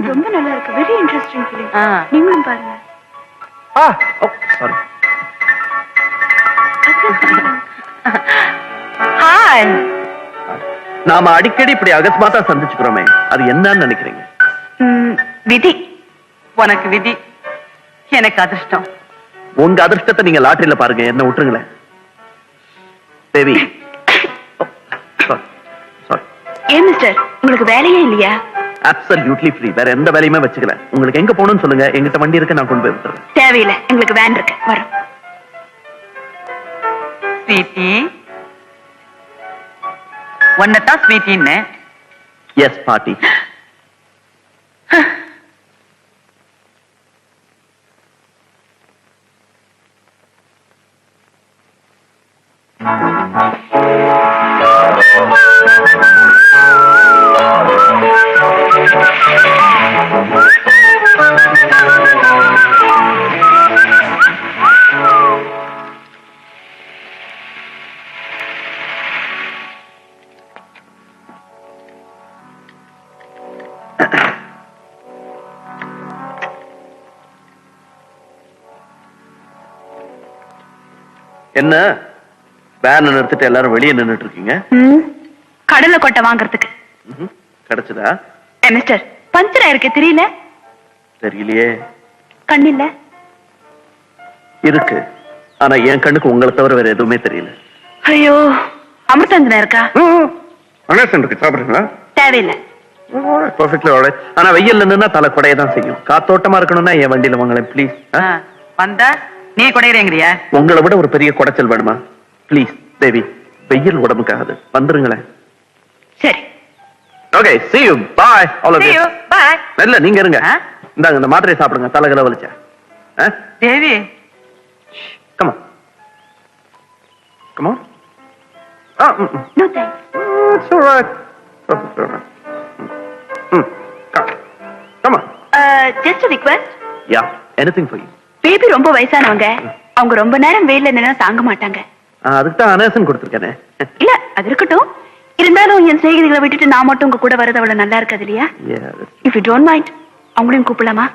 ரொம்ப நல்லா இருக்கு. Very interesting film. நீங்களும் பாருங்க. சாரி. ஹாய். நாம அடிக்கடி இப்படி அகஸ்மாத்தா சந்திச்சுக்கிறோமே, அது என்னன்னு நினைக்கிறீங்க? விதி. உனக்கு விதி, எனக்கு அதிர்ஷ்டம். உங்க அதிர்ஷ்டத்தை நீங்க லாட்டரியில பாருங்க, என்ன விட்டுருங்களேன். தேவி. ஏன் மிஸ்டர், உங்களுக்கு வேலையே இல்லையா? Absolutely free. வேற எந்த வேலையுமே வச்சுக்கல. உங்களுக்கு எங்க போகணும்னு சொல்லுங்க, எங்கிட்ட வண்டி இருக்கு, நான் கொண்டு போய் விட்டுறேன். தேவையில்லை, எங்களுக்கு வேன் இருக்கு, வரோம். ஸ்வீட்டி, ஒன்னதான் ஸ்வீட்டின்னு. எஸ் பாட்டி. என்ன வேன் நிறுத்திட்டு எல்லாரும் வெளியே நின்னுட்டு இருக்கீங்க? கடலை கொட்டை வாங்குறதுக்கு. கிடைச்சதா? மிஸ்டர், பஞ்சர் ஆயிருக்கு, தெரியல? தெரியலையே. கண்ணில்ல? இருக்கு, ஆனா என் கண்ணுக்கு உங்களை தவிர வேற எதுவுமே தெரியல. ஐயோ, அமிர்தாஞ்சனா இருக்கா? இருக்கு, சாப்பிடுறீங்களா? தேவையில்லை. ஆனா வெயில்ல நின்னா தலை கொடைய தான் செய்யும். காத்தோட்டமா இருக்கணும்னா என் வண்டியில வாங்கலாம் ப்ளீஸ். வந்தா நீ கொடையிறேங்கிறியா? உங்களை விட ஒரு பெரிய குடைச்சல் வேணுமா? ப்ளீஸ் தேவி, வெயில் உடம்புக்காக வந்துருங்களேன். சரி. Okay, see you, bye all of you. See you, bye. இல்ல நீங்க இருங்க, இந்தாங்க இந்த மாத்திரையை சாப்பிடுங்க, தலைகல வலிச்சா. தேவி, come on, come on. No thanks. It's all right. Come on. Just a request. Yeah, anything for you. Baby ரொம்ப வயசானவங்க, அவங்க ரொம்ப நேரம் வெயில்ல நின்னா தாங்க மாட்டாங்க. அதுக்கு தான் அனேசன் கொடுத்துருக்கேனே. இல்ல, அது இருக்கட்டும். இருந்தாலும் என் சிநேகிதிகளை விட்டுட்டு நான் மட்டும் உங்க கூட வரது அவ்வளவு நல்லா இருக்காது இல்லையா? If you don't mind, அவங்களையும் கூப்பிடலாமா?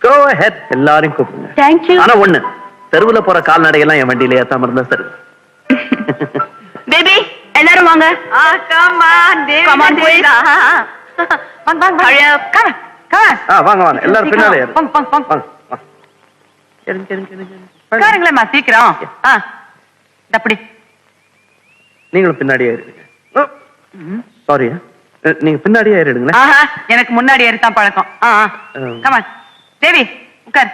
Go ahead, எல்லாரையும் கூப்பிடுங்க. Thank you. ஆனா ஒண்ணு, தெருவுல போற கால்நடையெல்லாம் என் வண்டியில ஏத்தாம இருந்தா சரி. பேபி, எல்லாரும் வாங்க. come on, Devi. Come on, please. வாங்க. Hurry up. Come on. வாங்க எல்லாரும் பின்னாலே ஏறு. வாங்க. இருங்க. உட்காருங்களேம்மா, சீக்கிரம். அப்படி நீங்களும் பின்னாடியே ஏறிடுங்க. சாரி, நீங்க பின்னாடியே ஏறிடுங்களேன். எனக்கு முன்னாடி ஏறித்தான் பழக்கம். come on. தேவி, உட்கார்.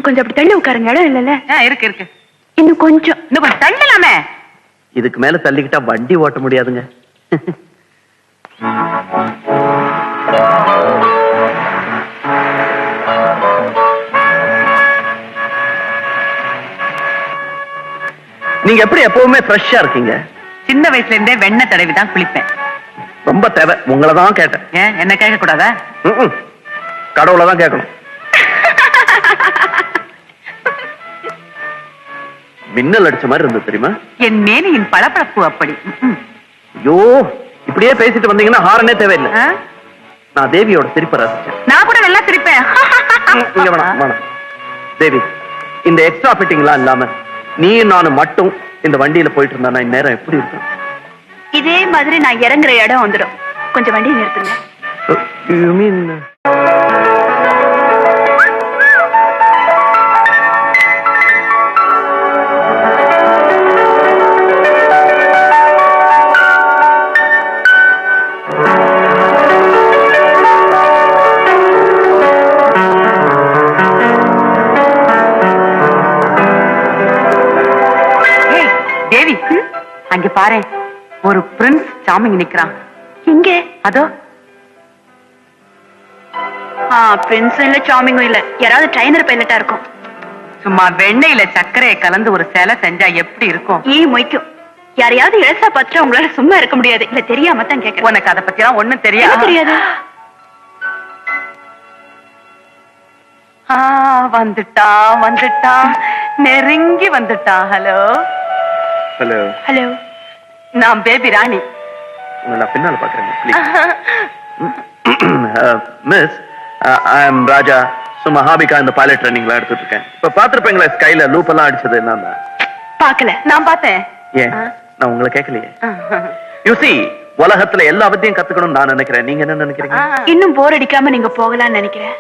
கொஞ்சம் அப்படி தள்ளி உட்காருங்க, இடம் இல்லைல்ல? இருக்கு. இன்னும் கொஞ்சம் தள்ளலாமே. இதுக்கு மேல தள்ளிக்கிட்டா வண்டி ஓட்ட முடியாதுங்க. நீங்க எப்படி எப்பவுமே ஃப்ரெஷ்ஷா இருக்கீங்க? சின்ன வயசுல இருந்தே வெண்ணெய் தடவி தான் குளிப்பேன். ரொம்ப தேவை. உங்களை தான் கேட்டேன். ஏன் என்ன கேட்க கூடாதா? கடவுளை தான் கேட்கணும். மின்னல் அடிச்ச மாதிரி இருந்தது தெரியுமா? என் மேனியின் பளபளப்பு அப்படி. ஐயோ, இப்படியே பேசிட்டு வந்தீங்கன்னா ஹாரனே தேவையில்லை. நான் தேவியோட சிரிப்பை ரசிச்சேன். நான் கூட நல்லா சிரிப்பேன். வேணாம் தேவி, இந்த எக்ஸ்ட்ரா ஃபிட்டிங்லாம் இல்லாம நீ நானும் மட்டும் இந்த வண்டியில போயிட்டு இருந்தா இந்நேரம் எப்படி இருக்கும்? இதே மாதிரி நான் இறங்குற இடம் வந்துடும். கொஞ்சம் வண்டியை நிறுத்துங்க. You mean தேவி, அங்க பாரு, ஒரு பிரின்ஸ் சாமிங் நிக்கிறான். எங்க? அதோ. பிரின்ஸும் இல்ல, சாமிங்கும் இல்ல, யாராவது ட்ரைனர் பைலட்டா இருக்கும். சும்மா வெண்ணெயில சர்க்கரையை கலந்து ஒரு சேலை செஞ்சா எப்படி இருக்கும்? மொய்க்கும். யாரையாவது இழசா பார்த்துட்டு உங்களால சும்மா இருக்க முடியாது. இல்ல தெரியாம தான் கேட்க. உனக்கு அதை பத்தி எல்லாம் ஒண்ணும் தெரியாது. வந்துட்டா, நெருங்கி வந்துட்டா. ஹலோ. ஹலோ. ஹலோ. நான் பேபி ராணி. உங்களை நான் பின்னால பாக்குறேன் மிஸ் ஐ எம் ராஜா சும்மா ஹாபிகா இந்த பைலட் ட்ரைனிங்ல எடுத்துட்டு இருக்கேன். இப்ப பாத்துருப்பீங்களா ஸ்கைல லூப் எல்லாம் அடிச்சது என்ன? பாக்கல. நான் பார்த்தேன். ஏன் நான் உங்களை கேட்கலையே? யூ see உலகத்துல எல்லா பத்தியும் கத்துக்கணும்னு நான் நினைக்கிறேன். நீங்க என்ன நினைக்கிறீங்க? இன்னும் போர் அடிக்காம நீங்க போகலாம்னு நினைக்கிறேன்.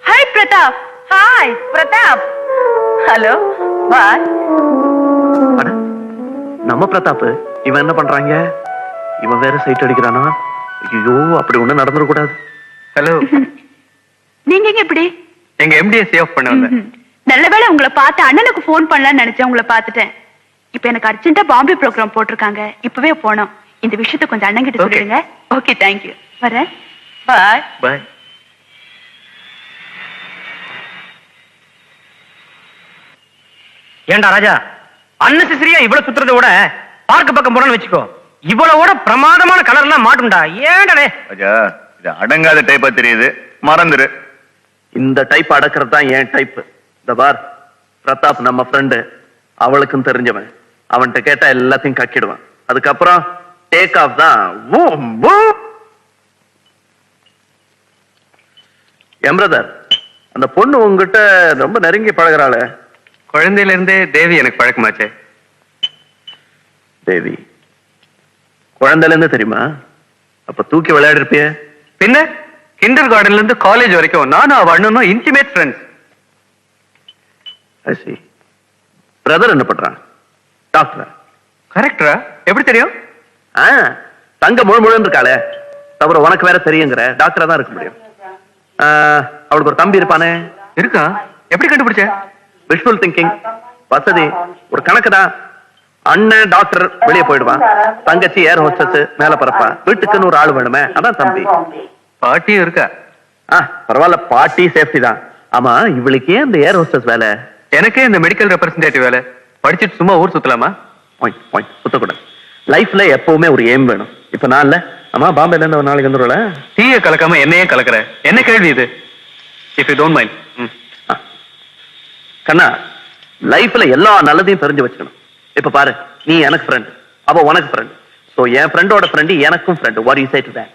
Hi Pratap. Hi Pratap. Hello பாய். அட நம்ம பிரதாப் இவன் என்ன பண்றாங்க? இவன் வேற சைட் அடிக்கிறானா? ஐயோ அப்படி ஒண்ணு நடந்துட கூடாது. ஹலோ, நீங்க எங்க இப்படி? எங்க எம்டிஎஸ் ஆஃப் பண்ண வந்தேன். நல்லவேளை உங்களை பார்த்து அண்ணனுக்கு போன் பண்ணலாம்னு நினைச்சேன். உங்களை பார்த்துட்டேன். இப்ப எனக்கு அர்ஜென்ட்டா பாம்பே ப்ரோக்ராம் போட்டிருக்காங்க. இப்பவே போனோம். இந்த விஷயத்தை கொஞ்சம் அண்ணன் கிட்ட சொல்லிடுங்க. Okay thank you. வரேன். பாய். பாய். ஏண்டா ராஜா, அன்னெசரியா இவ்வளவு சுத்துறத விட பார்க்க பக்கம் போறன்னு வச்சுக்கோ. இவ்வளவோட பிரமாதமான கலர்லாம் மாட்டும்டா. ஏண்டா ராஜா, இது அடங்காத டைப்பா தெரியுது, மறந்துரு. இந்த டைப் அடக்கிறது தான் என் டைப். இந்த பார், பிரதாப் நம்ம ஃப்ரெண்டு, அவளுக்கும் தெரிஞ்சவன். அவன்கிட்ட கேட்டா எல்லாத்தையும் கக்கிடுவான். அதுக்கப்புறம் டேக் ஆஃப் தான். என் பிரதர், அந்த பொண்ணு உங்ககிட்ட ரொம்ப நெருங்கி பழகுறாளே. குழந்தையில இருந்தே தேவி எனக்கு பழக்கமாச்சே. தேவி குழந்தையில இருந்து தெரியுமா? அப்ப தூக்கி விளையாடி இருப்பிய? பின்ன கிண்டர் கார்டன்ல இருந்து காலேஜ் வரைக்கும் நானும் அவ அண்ணனும் இன்டிமேட் ஃப்ரெண்ட்ஸ். பிரதர் என்ன பண்றான்? டாக்டர். கரெக்டரா? எப்படி தெரியும்? தங்க முழு முழுன்னு இருக்காளே, தவிர உனக்கு வேற தெரியுங்கிற. டாக்டரா தான் இருக்க முடியும். அவளுக்கு ஒரு தம்பி இருப்பானே. இருக்கா? எப்படி கண்டுபிடிச்ச? விஷுவல் திங்கிங், வசதி, ஒரு கணக்கு தான். அண்ணன் டாக்டர் வெளியே போயிடுவான், தங்கச்சி ஏர் ஹோஸ்டஸ் மேல பரப்பா. வீட்டுக்குன்னு ஒரு ஆள் வேணுமே, அதான் தம்பி. பாட்டியும் இருக்கா? பரவாயில்ல, பாட்டி சேஃப்டி தான். ஆமா, இவளுக்கு ஏன் இந்த ஏர் ஹோஸ்டஸ் வேலை? எனக்கே இந்த மெடிக்கல் ரெப்ரசன்டேட்டிவ் வேலை. படிச்சுட்டு சும்மா ஊர் சுத்தலாமா? சுத்தக்கூடாது. லைஃப்ல எப்பவுமே ஒரு எய்ம் வேணும். இப்ப நான் இல்ல, ஆமா பாம்பேல இருந்து ஒரு நாளைக்கு வந்துருவல. டீயை கலக்காம என்னையே கலக்குற, என்ன கேள்வி இது? If you don't mind. கண்ணா, லைஃப்ல எல்லா நல்லதையும் தெரிஞ்சு வச்சுக்கணும். இப்ப பாரு, நீ எனக்கு ஃப்ரெண்ட், அவ உனக்கு ஃப்ரெண்ட். சோ என் ஃப்ரெண்டோட ஃப்ரெண்ட் எனக்கும் friend. What you say to that?